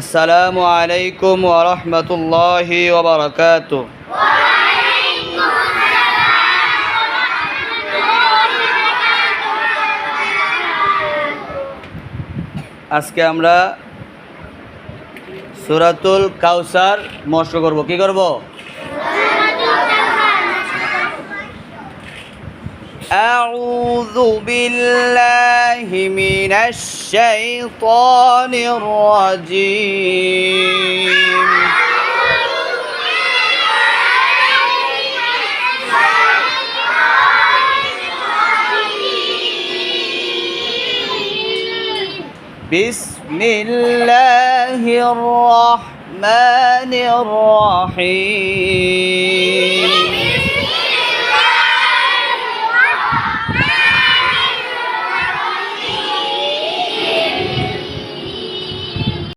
আসসালামু আলাইকুম ওয়া রাহমাতুল্লাহি ওয়া বারাকাতুহু। আজকে আমরা সূরাতুল কাউসার মশক করব। কি করব? আউযু বিল্লাহি মিনাশ শাইতানির রাজীম। বিসমিল্লাহির রহমানির রহিম।